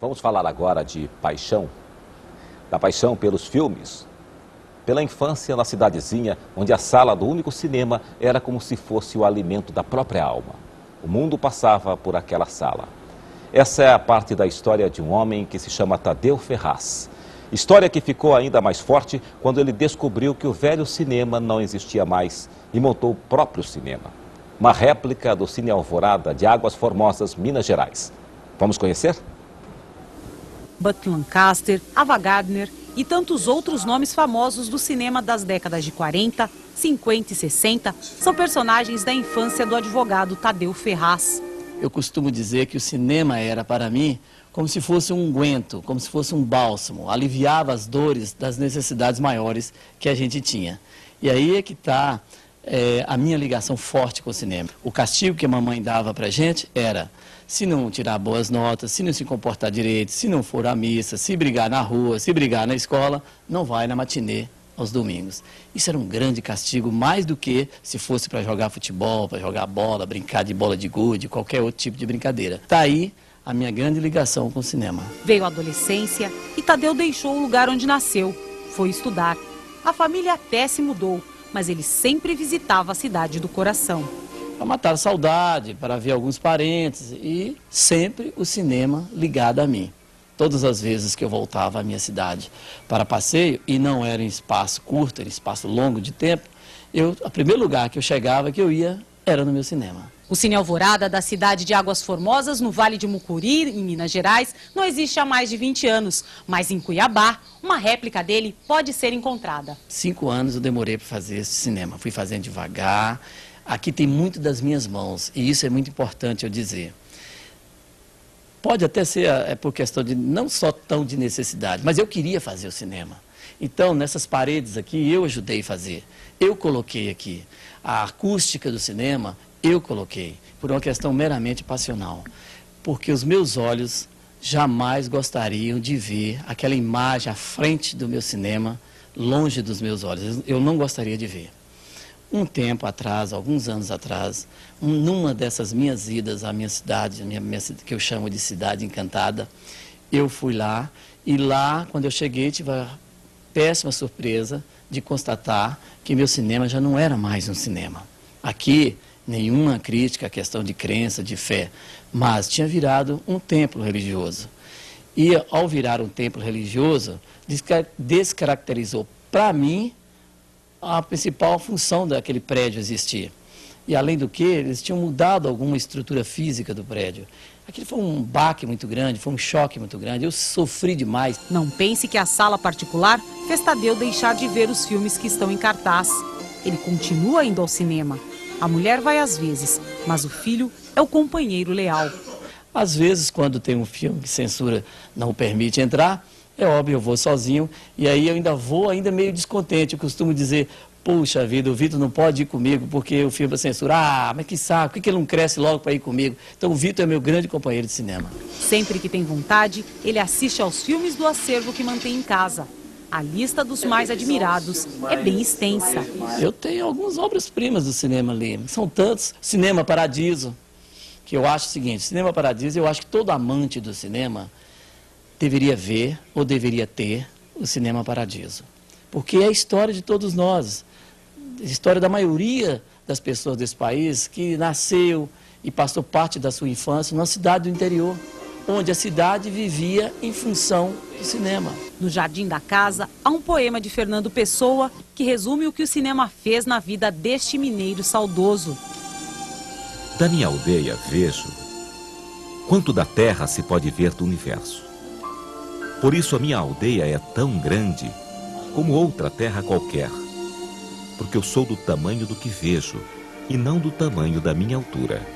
Vamos falar agora de paixão. Da paixão pelos filmes. Pela infância na cidadezinha, onde a sala do único cinema era como se fosse o alimento da própria alma. O mundo passava por aquela sala. Essa é a parte da história de um homem que se chama Tadeu Ferraz. História que ficou ainda mais forte quando ele descobriu que o velho cinema não existia mais e montou o próprio cinema. Uma réplica do Cine Alvorada de Águas Formosas, Minas Gerais. Vamos conhecer? Burt Lancaster, Ava Gardner e tantos outros nomes famosos do cinema das décadas de 40, 50 e 60 são personagens da infância do advogado Tadeu Ferraz. Eu costumo dizer que o cinema era, para mim, como se fosse um unguento, como se fosse um bálsamo. Aliviava as dores das necessidades maiores que a gente tinha. E aí é que está a minha ligação forte com o cinema. O castigo que a mamãe dava para a gente era, se não tirar boas notas, se não se comportar direito, se não for à missa, se brigar na rua, se brigar na escola, não vai na matinê aos domingos. Isso era um grande castigo, mais do que se fosse para jogar futebol, para jogar bola, brincar de bola de gude, qualquer outro tipo de brincadeira. Está aí a minha grande ligação com o cinema. Veio a adolescência e Tadeu deixou o lugar onde nasceu. Foi estudar. A família até se mudou, mas ele sempre visitava a cidade do coração. Para matar a saudade, para ver alguns parentes e sempre o cinema ligado a mim. Todas as vezes que eu voltava à minha cidade para passeio, e não era em espaço curto, era em espaço longo de tempo, o primeiro lugar que eu chegava, que eu ia, era no meu cinema. O Cine Alvorada da cidade de Águas Formosas, no Vale de Mucuri, em Minas Gerais, não existe há mais de 20 anos. Mas em Cuiabá, uma réplica dele pode ser encontrada. 5 anos eu demorei para fazer esse cinema. Fui fazendo devagar. Aqui tem muito das minhas mãos, e isso é muito importante eu dizer. Pode até ser por questão de não só tão de necessidade, mas eu queria fazer o cinema. Então, nessas paredes aqui, eu ajudei a fazer. Eu coloquei aqui. A acústica do cinema, eu coloquei, por uma questão meramente passional. Porque os meus olhos jamais gostariam de ver aquela imagem à frente do meu cinema, longe dos meus olhos. Eu não gostaria de ver. Um tempo atrás, alguns anos atrás, numa dessas minhas idas à minha cidade, que eu chamo de Cidade Encantada, eu fui lá, e lá, quando eu cheguei, tive a péssima surpresa de constatar que meu cinema já não era mais um cinema. Aqui, nenhuma crítica à questão de crença, de fé, mas tinha virado um templo religioso. E, ao virar um templo religioso, descaracterizou, para mim, a principal função daquele prédio existir. E, além do que, eles tinham mudado alguma estrutura física do prédio. Aquilo foi um baque muito grande, foi um choque muito grande. Eu sofri demais. Não pense que a sala particular fez Tadeu deixar de ver os filmes que estão em cartaz. Ele continua indo ao cinema. A mulher vai às vezes, mas o filho é o companheiro leal. Às vezes, quando tem um filme que censura não permite entrar, é óbvio, eu vou sozinho, e aí eu ainda vou meio descontente. Eu costumo dizer, puxa vida, o Vitor não pode ir comigo porque o filme é censura. Ah, mas que saco, por que ele não cresce logo para ir comigo? Então o Vitor é meu grande companheiro de cinema. Sempre que tem vontade, ele assiste aos filmes do acervo que mantém em casa. A lista dos mais admirados é bem extensa. Eu tenho algumas obras-primas do cinema ali, são tantos. Cinema Paradiso, que eu acho o seguinte, Cinema Paradiso, eu acho que todo amante do cinema deveria ver ou deveria ter o Cinema Paradiso. Porque é a história de todos nós, a história da maioria das pessoas desse país que nasceu e passou parte da sua infância numa cidade do interior, onde a cidade vivia em função do cinema. No jardim da casa, há um poema de Fernando Pessoa que resume o que o cinema fez na vida deste mineiro saudoso. Da minha aldeia vejo quanto da terra se pode ver do universo. Por isso a minha aldeia é tão grande como outra terra qualquer, porque eu sou do tamanho do que vejo e não do tamanho da minha altura.